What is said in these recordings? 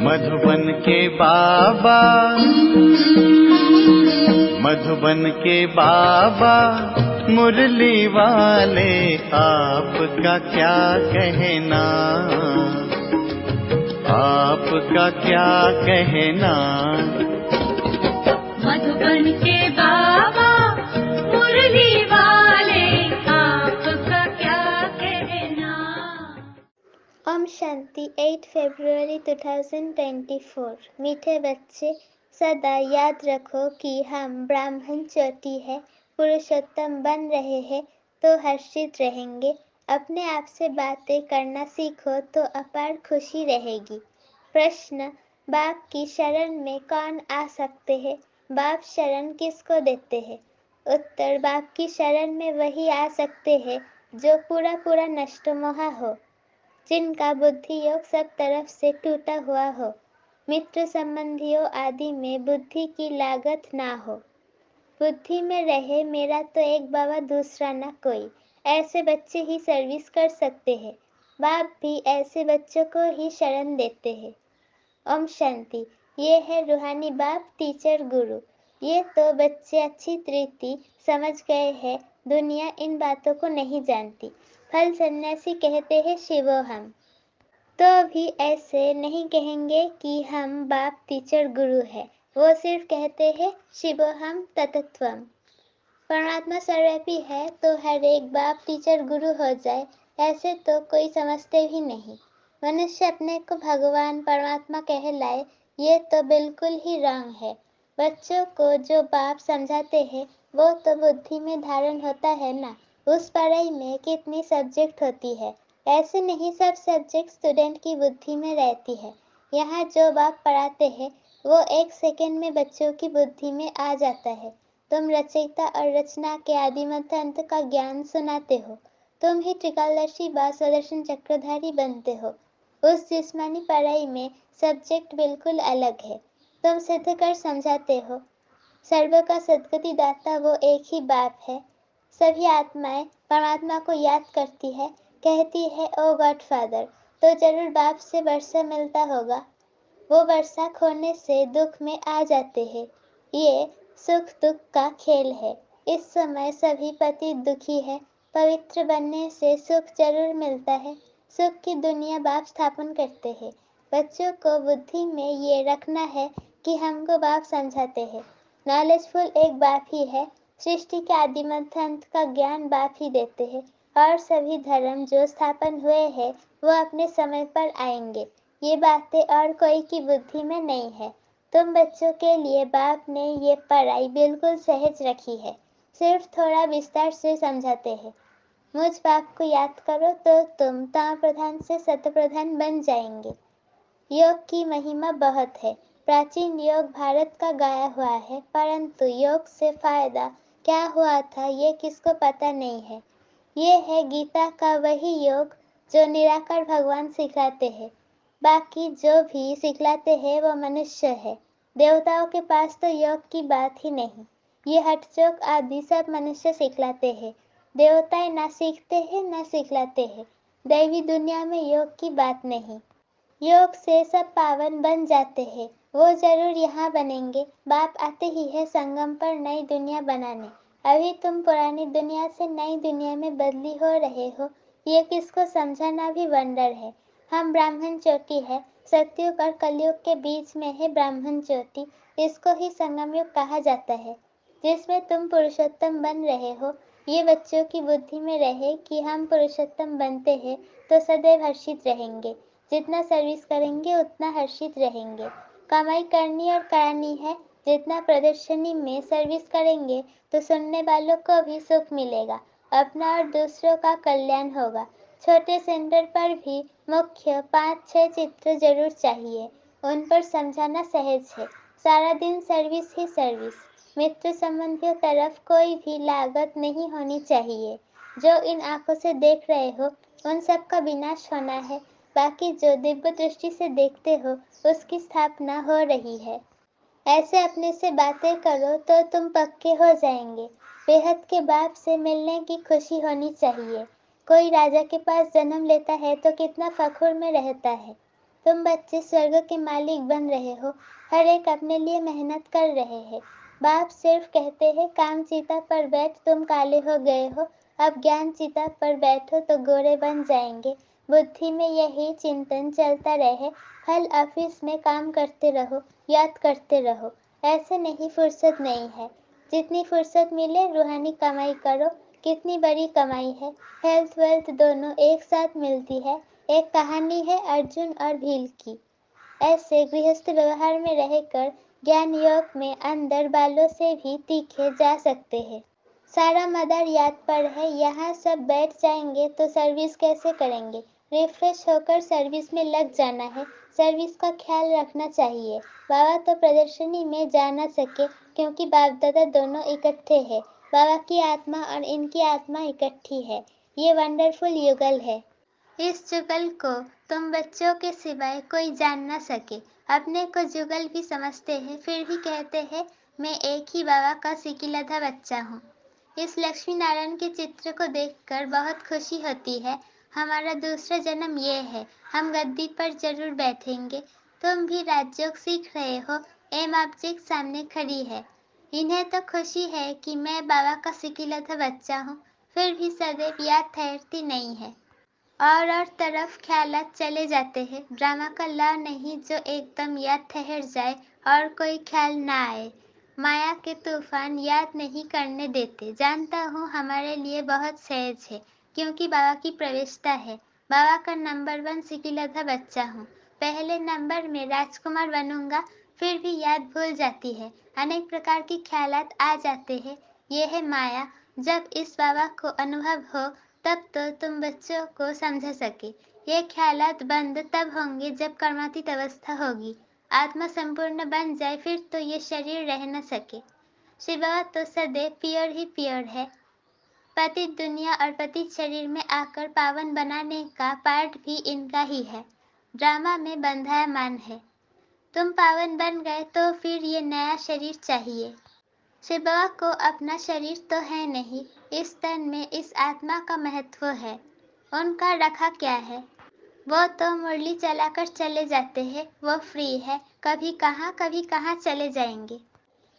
मधुबन के बाबा, मधुबन के बाबा मुरली वाले, आपका क्या कहना, आपका क्या कहना। मधुबन के बाबा मुरली वाले, आपका क्या कहना। ओम शांति। 8 फरवरी 2024। मीठे बच्चे, सदा याद रखो कि हम ब्राह्मण चोटी है, पुरुषोत्तम बन रहे हैं तो हर्षित रहेंगे। अपने आप से बातें करना सीखो तो अपार खुशी रहेगी। प्रश्न, बाप की शरण में कौन आ सकते हैं? बाप शरण किसको देते हैं? उत्तर, बाप की शरण में वही आ सकते हैं जो पूरा पूरा नष्टमोहा हो, जिनका बुद्धि योग सब तरफ से टूटा हुआ हो, मित्र संबंधियों आदि में बुद्धि की लागत ना हो। बुद्धि में रहे मेरा तो एक बाबा दूसरा ना कोई, ऐसे बच्चे ही सर्विस कर सकते हैं। बाप भी ऐसे बच्चों को ही शरण देते हैं। ओम शांति। ये है रूहानी बाप, टीचर, गुरु। ये तो बच्चे अच्छी तरीके समझ गए हैं, दुनिया इन बातों को नहीं जानती। फल सन्यासी कहते हैं शिवो हम, तो भी ऐसे नहीं कहेंगे कि हम बाप, टीचर, गुरु है। वो सिर्फ कहते हैं शिवो हम तत्त्वम। परमात्मा सर्वव्यापी है तो हर एक बाप, टीचर, गुरु हो जाए, ऐसे तो कोई समझते भी नहीं। मनुष्य अपने को भगवान परमात्मा कहलाए, ये तो बिल्कुल ही रॉन्ग है। बच्चों को जो बाप समझाते हैं वो तो बुद्धि में धारण होता है ना। उस पढ़ाई में कितनी सब्जेक्ट होती है, ऐसे नहीं सब सब्जेक्ट स्टूडेंट की बुद्धि में रहती है। यहाँ जो बाप पढ़ाते हैं वो एक सेकंड में बच्चों की बुद्धि में आ जाता है। तुम रचयिता और रचना के आदि मध्य अंत का ज्ञान सुनाते हो। तुम ही त्रिकालदर्शी बा स्वदर्शन चक्रधारी बनते हो। उस जिस्मानी पढ़ाई में सब्जेक्ट बिल्कुल अलग है। तुम सिद्ध कर समझाते हो। सर्व का सद्गति दाता वो एक ही बाप है। सभी आत्माएं परमात्मा को याद करती है, कहती है ओ गॉड फादर, तो जरूर बाप से वर्षा मिलता होगा। वो वर्षा खोने से दुख में आ जाते हैं। ये सुख दुख का खेल है। इस समय सभी पति दुखी है। पवित्र बनने से सुख जरूर मिलता है। सुख की दुनिया बाप स्थापन करते हैं। बच्चों को बुद्धि में ये रखना है कि हमको बाप समझाते हैं। नॉलेजफुल एक बाप ही है। सृष्टि के आदि मध्य अंत का ज्ञान बाप ही देते हैं, और सभी धर्म जो स्थापन हुए हैं वो अपने समय पर आएंगे। ये बातें और कोई की बुद्धि में नहीं है। तुम बच्चों के लिए बाप ने ये पढ़ाई बिल्कुल सहज रखी है, सिर्फ थोड़ा विस्तार से समझाते हैं। मुझ बाप को याद करो तो तुम ताम प्रधान से सत्य प्रधान बन जाएंगे। योग की महिमा बहुत है। प्राचीन योग भारत का गाया हुआ है, परंतु योग से फायदा क्या हुआ था ये किसको पता नहीं है। ये है गीता का वही योग जो निराकार भगवान सिखाते हैं। बाकी जो भी सिखलाते हैं वो मनुष्य है। देवताओं के पास तो योग की बात ही नहीं। ये हठचोक आदि सब मनुष्य सिखलाते हैं। देवताएं ना सीखते हैं ना सिखलाते हैं। दैवी दुनिया में योग की बात नहीं। योग से सब पावन बन जाते हैं। वो जरूर यहाँ बनेंगे। बाप आते ही है संगम पर नई दुनिया बनाने। अभी तुम पुरानी दुनिया से नई दुनिया में बदली हो रहे हो, ये किसको समझाना भी वंडर है। हम ब्राह्मण चोटी है। सतयुग और कलयुग के बीच में है ब्राह्मण चोटी। इसको ही संगम युग कहा जाता है, जिसमें तुम पुरुषोत्तम बन रहे हो। ये बच्चों की बुद्धि में रहे कि हम पुरुषोत्तम बनते हैं तो सदैव हर्षित रहेंगे। जितना सर्विस करेंगे उतना हर्षित रहेंगे। कमाई करनी और करानी है। जितना प्रदर्शनी में सर्विस करेंगे तो सुनने वालों को भी सुख मिलेगा, अपना और दूसरों का कल्याण होगा। छोटे सेंटर पर भी मुख्य 5-6 चित्र जरूर चाहिए, उन पर समझाना सहज है। सारा दिन सर्विस ही सर्विस। मित्र संबंधियों तरफ कोई भी लागत नहीं होनी चाहिए। जो इन आंखों से देख रहे हो उन सब का विनाश होना है। बाकी जो दिव्य दृष्टि से देखते हो उसकी स्थापना हो रही है। ऐसे अपने से बातें करो तो तुम पक्के हो जाएंगे। बेहद के बाप से मिलने की खुशी होनी चाहिए। कोई राजा के पास जन्म लेता है तो कितना फख्र में रहता है। तुम बच्चे स्वर्ग के मालिक बन रहे हो, हर एक अपने लिए मेहनत कर रहे हैं। बाप सिर्फ कहते हैं काम चीता पर बैठ तुम काले हो गए हो, अब ज्ञान चीता पर बैठो तो गोरे बन जाएंगे। बुद्धि में यही चिंतन चलता रहे, हल ऑफिस में काम करते रहो, याद करते रहो। ऐसे नहीं, फुर्सत नहीं है। जितनी फुर्सत मिले रूहानी कमाई करो। कितनी बड़ी कमाई है, हेल्थ वेल्थ दोनों एक साथ मिलती है। एक कहानी है अर्जुन और भील की। ऐसे गृहस्थ व्यवहार में रहकर ज्ञान योग में अंदर बालों से भी तीखे जा सकते हैं। सारा मदार याद पर है, यहाँ सब बैठ जाएंगे तो सर्विस कैसे करेंगे। रिफ्रेश होकर सर्विस में लग जाना है, सर्विस का ख्याल रखना चाहिए। बाबा तो प्रदर्शनी में जा न सके क्योंकि बाप दादा दोनों इकट्ठे हैं। बाबा की आत्मा और इनकी आत्मा इकट्ठी है। ये वंडरफुल युगल है। इस जुगल को तुम बच्चों के सिवाय कोई जान न सके। अपने को जुगल भी समझते हैं, फिर भी कहते हैं मैं एक ही बाबा का सिकिलधा बच्चा हूँ। इस लक्ष्मी नारायण के चित्र को देखकर बहुत खुशी होती है। हमारा दूसरा जन्म ये है, हम गद्दी पर जरूर बैठेंगे। तुम भी राजयोग सीख रहे हो, एम ऑब्जेक्ट सामने खड़ी है। इन्हें तो खुशी है कि मैं बाबा का सिकिलधा बच्चा हूँ, फिर भी सदैव याद ठहरती नहीं है। और तरफ ख्यालात चले जाते हैं। ड्रामा का लॉ नहीं जो एकदम याद ठहर जाए और कोई ख्याल ना आए। माया के तूफान याद नहीं करने देते। जानता हूँ हमारे लिए बहुत सहज है क्योंकि बाबा की प्रवेशता है। बाबा का नंबर 1 सिकिलधा बच्चा हूँ। पहले नंबर में राजकुमार बनूंगा, फिर भी याद भूल जाती है। अनेक प्रकार के ख्यालात आ जाते हैं। ये है माया। जब इस बाबा को अनुभव हो तब तो तुम बच्चों को समझा सके। ये ख्यालात बंद तब होंगे जब कर्मातीत अवस्था होगी। आत्मा संपूर्ण बन जाए फिर तो ये शरीर रह न सके। शिव बाबा तो सदैव प्योर ही प्योर है। पतित दुनिया और पतित शरीर में आकर पावन बनाने का पार्ट भी इनका ही है। ड्रामा में बंधायमान है। तुम पावन बन गए तो फिर ये नया शरीर चाहिए। शिव बाबा को अपना शरीर तो है नहीं, इस तन में इस आत्मा का महत्व है। उनका रखा क्या है। वो तो मुरली चलाकर चले जाते हैं, वो फ्री है, कभी कहाँ चले जाएंगे।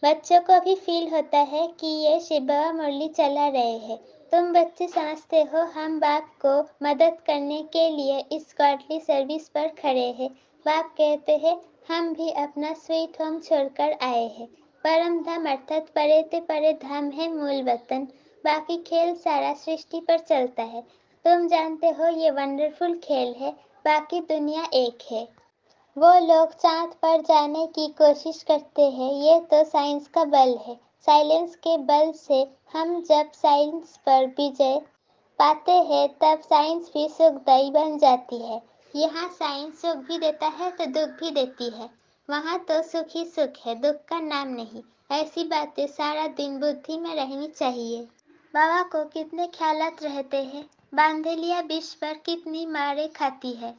बच्चों को भी फील होता है कि ये शिव बाबा मुरली चला रहे हैं। तुम बच्चे समझते हो हम बाप को मदद करने के लिए इस गॉडली सर्विस पर खड़े हैं। बाप कहते हैं हम भी अपना स्वीट होम छोड़कर आए हैं। परम धाम अर्थात परे ते परे धाम है मूल वतन। बाकी खेल सारा सृष्टि पर चलता है। तुम जानते हो ये वंडरफुल खेल है, बाकी दुनिया एक है। वो लोग चांद पर जाने की कोशिश करते हैं, ये तो साइंस का बल है। साइलेंस के बल से हम जब साइंस पर विजय पाते हैं तब साइंस भी सुखदायी बन जाती है। यहाँ साइंस सुख भी देता है तो दुख भी देती है। वहाँ तो सुख ही सुख है, दुख का नाम नहीं। ऐसी बातें सारा दिन बुद्धि में रहनी चाहिए। बाबा को कितने ख्यालात रहते हैं। बांधेलिया विष पर कितनी मारे खाती है।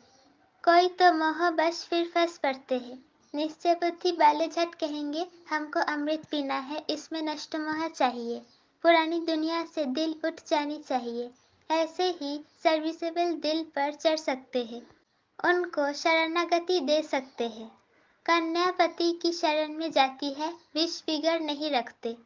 कोई तो मोह बस फिर फंस पड़ते हैं। निश्चय बुद्धि वाले झट कहेंगे हमको अमृत पीना है, इसमें नष्ट मोह चाहिए। पुरानी दुनिया से दिल उठ जानी चाहिए। ऐसे ही सर्विसेबल दिल पर चढ़ सकते हैं, उनको शरणागति दे सकते हैं। कन्या पति की शरण में जाती है, विष बिगड़ नहीं रखते।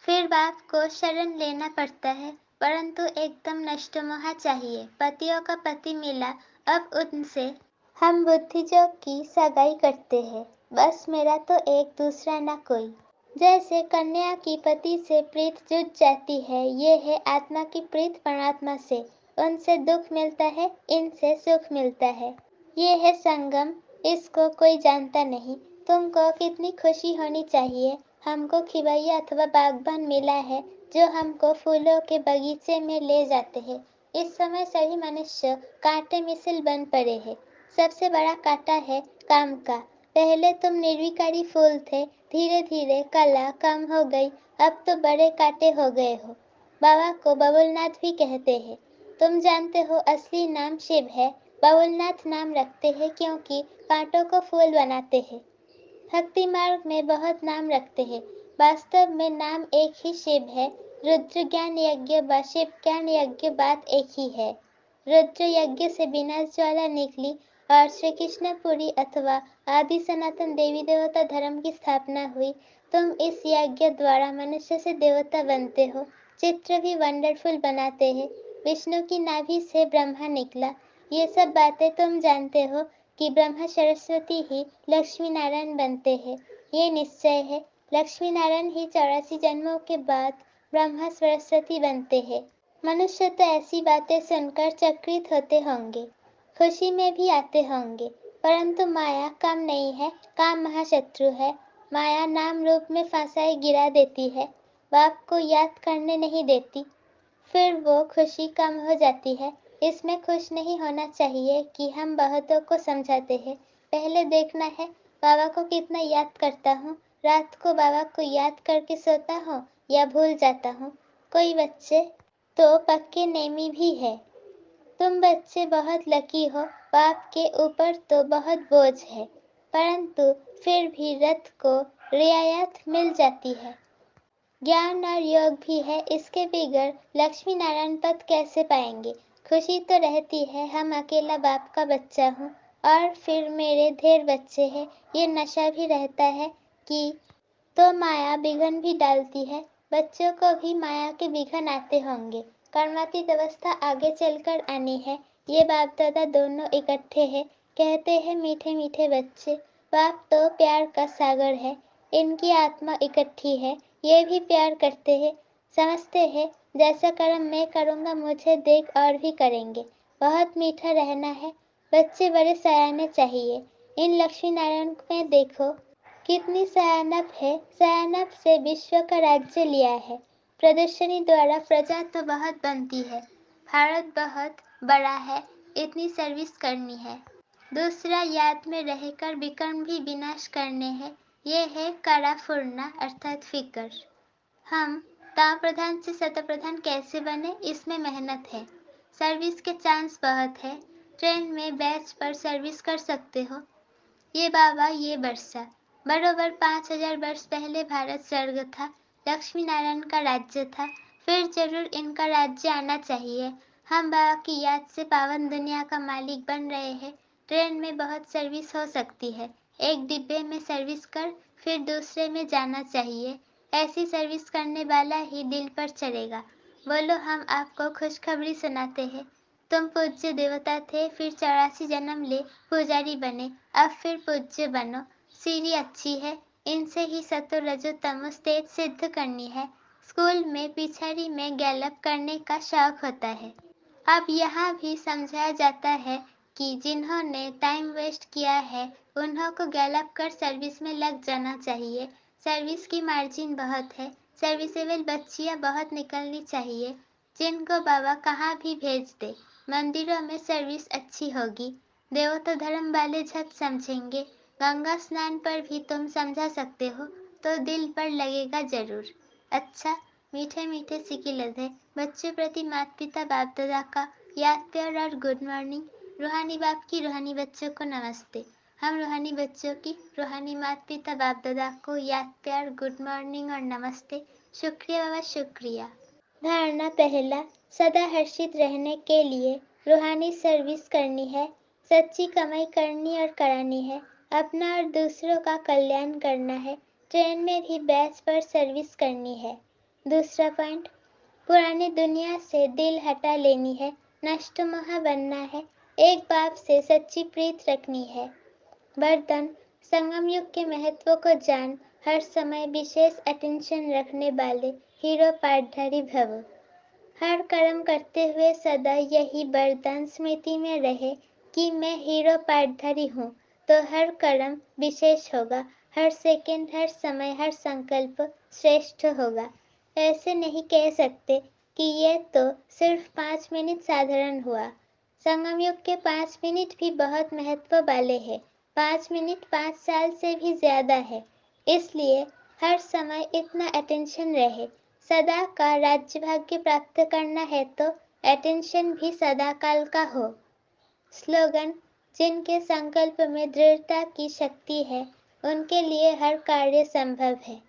फिर बाप को शरण लेना पड़ता है, परंतु एकदम नष्ट मोह चाहिए। पतियों का पति मिला, अब उनसे हम बुद्धिजों की सगाई करते हैं। बस मेरा तो एक दूसरा ना कोई। जैसे कन्या की पति से प्रीत जुट जाती है, ये है आत्मा की प्रीत परमात्मा से। उनसे दुख मिलता है, इनसे सुख मिलता है। ये है संगम, इसको कोई जानता नहीं। तुमको कितनी खुशी होनी चाहिए। हमको खिवैया अथवा बागबान मिला है जो हमको फूलों के बगीचे में ले जाते हैं। इस समय सभी मनुष्य कांटे मिसल बन पड़े हैं। सबसे बड़ा कांटा है काम का। पहले तुम निर्विकारी फूल थे, धीरे धीरे कला कम हो गई, अब तो बड़े कांटे हो गए हो। बाबा को बबुलनाथ भी कहते हैं। तुम जानते हो असली नाम शिव है। बबुलनाथ नाम रखते हैं क्योंकि कांटों को फूल बनाते हैं। भक्ति मार्ग में बहुत नाम रखते हैं, वास्तव में नाम एक ही शिव है। रुद्र ज्ञान यज्ञ व शिव ज्ञान यज्ञ बात एक ही है। रुद्र यज्ञ से बिना ज्वाला निकली और श्री कृष्णपुरी अथवा आदि सनातन देवी देवता धर्म की स्थापना हुई। तुम इस यज्ञ द्वारा मनुष्य से देवता बनते हो। चित्र भी वंडरफुल बनाते हैं। विष्णु की नाभि से ब्रह्मा निकला। ये सब बातें तुम जानते हो कि ब्रह्मा सरस्वती ही लक्ष्मी नारायण बनते हैं। ये निश्चय है, लक्ष्मी नारायण ही 84 जन्मों के बाद ब्रह्मा सरस्वती बनते हैं। मनुष्य तो ऐसी बातें सुनकर चकित होते होंगे, खुशी में भी आते होंगे, परंतु माया कम नहीं है, काम महाशत्रु है। माया नाम रूप में फांसाई गिरा देती है, बाप को याद करने नहीं देती, फिर वो खुशी कम हो जाती है। इसमें खुश नहीं होना चाहिए कि हम बहुतों को समझाते हैं। पहले देखना है बाबा को कितना याद करता हूँ, रात को बाबा को याद करके सोता हूँ या भूल जाता हूँ। कोई बच्चे तो पक्के नेमी भी है। तुम बच्चे बहुत लकी हो, बाप के ऊपर तो बहुत बोझ है, परंतु फिर भी रथ को रियायत मिल जाती है। ज्ञान और योग भी है, इसके बिगड़ लक्ष्मी नारायण पद कैसे पाएंगे। खुशी तो रहती है, हम अकेला बाप का बच्चा हूँ और फिर मेरे ढेर बच्चे हैं। ये नशा भी रहता है कि तो माया बिघन भी डालती है। बच्चों को भी माया के बिघन आते होंगे। कर्मातीत अवस्था आगे चलकर आनी है। ये बाप दादा दोनों इकट्ठे हैं। कहते हैं मीठे मीठे बच्चे, बाप तो प्यार का सागर है। इनकी आत्मा इकट्ठी है, ये भी प्यार करते हैं। समझते हैं जैसा कर्म मैं करूँगा मुझे देख और भी करेंगे। बहुत मीठा रहना है। बच्चे बड़े सयाने चाहिए। इन लक्ष्मी नारायण में देखो कितनी सयानप है। सयानप से विश्व का राज्य लिया है। प्रदर्शनी द्वारा प्रजा तो बहुत बनती है। भारत बहुत बड़ा है, इतनी सर्विस करनी है। दूसरा याद में रहकर विक्रम भी विनाश करने हैं। ये है काराफुरना अर्थात फिकर। हम ताप प्रधान से शतप्रधान कैसे बने, इसमें मेहनत है। सर्विस के चांस बहुत है। ट्रेन में बैच पर सर्विस कर सकते हो। ये बाबा ये बरसा, बरोबर 5000 वर्ष पहले भारत स्वर्ग था, लक्ष्मी नारायण का राज्य था, फिर जरूर इनका राज्य आना चाहिए। हम बाबा की याद से पावन दुनिया का मालिक बन रहे हैं। ट्रेन में बहुत सर्विस हो सकती है। एक डिब्बे में सर्विस कर फिर दूसरे में जाना चाहिए। ऐसी सर्विस करने वाला ही दिल पर चढ़ेगा। बोलो हम आपको खुशखबरी सुनाते हैं। तुम पूज्य देवता थे, फिर 84 जन्म ले पुजारी बने, अब फिर पूज्य बनो। सीढ़ी अच्छी है, इनसे ही सतो रजो तमो स्टेज सिद्ध करनी है। स्कूल में पिछड़ी में गैलप करने का शौक होता है। अब यहाँ भी समझाया जाता है कि जिन्होंने टाइम वेस्ट किया है उन्हों को गैलप कर सर्विस में लग जाना चाहिए। सर्विस की मार्जिन बहुत है। सर्विसेबल बच्चियाँ बहुत निकलनी चाहिए, जिनको बाबा कहाँ भी भेज दे। मंदिरों में सर्विस अच्छी होगी, देवता धर्म वाले झट समझेंगे। गंगा स्नान पर भी तुम समझा सकते हो तो दिल पर लगेगा जरूर। अच्छा, मीठे मीठे सिकी लधे बच्चों प्रति माता पिता बाप दादा का याद प्यार और गुड मॉर्निंग। रूहानी बाप की रूहानी बच्चों को नमस्ते। हम रूहानी बच्चों की रूहानी माता पिता बाप दादा को याद प्यार गुड मॉर्निंग और नमस्ते। शुक्रिया बाबा, शुक्रिया। धारणा पहला, सदा हर्षित रहने के लिए रूहानी सर्विस करनी है, सच्ची कमाई करनी और करानी है, अपना और दूसरों का कल्याण करना है, ट्रेन में भी बैच पर सर्विस करनी है। दूसरा पॉइंट, पुरानी दुनिया से दिल हटा लेनी है, नष्ट मोह बनना है, एक बाप से सच्ची प्रीत रखनी है। वरदान, संगम युग के महत्व को जान हर समय विशेष अटेंशन रखने वाले हीरो पाठधारी भव। हर कर्म करते हुए सदा यही वरदान स्मृति में रहे कि मैं हीरो पाठधारी हूँ, तो हर कर्म विशेष होगा, हर सेकंड, हर समय, हर संकल्प श्रेष्ठ होगा। ऐसे नहीं कह सकते कि ये तो सिर्फ 5 मिनट साधारण हुआ। संगम युग के 5 मिनट भी बहुत महत्व वाले हैं। 5 मिनट 5 साल से भी ज्यादा है। इसलिए हर समय इतना अटेंशन रहे। सदा का राज्य भाग्य प्राप्त करना है तो अटेंशन भी सदा काल का हो। स्लोगन, जिनके संकल्प में दृढ़ता की शक्ति है उनके लिए हर कार्य संभव है।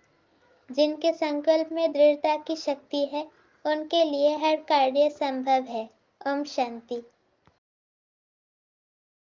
जिनके संकल्प में दृढ़ता की शक्ति है उनके लिए हर कार्य संभव है। ओम शांति।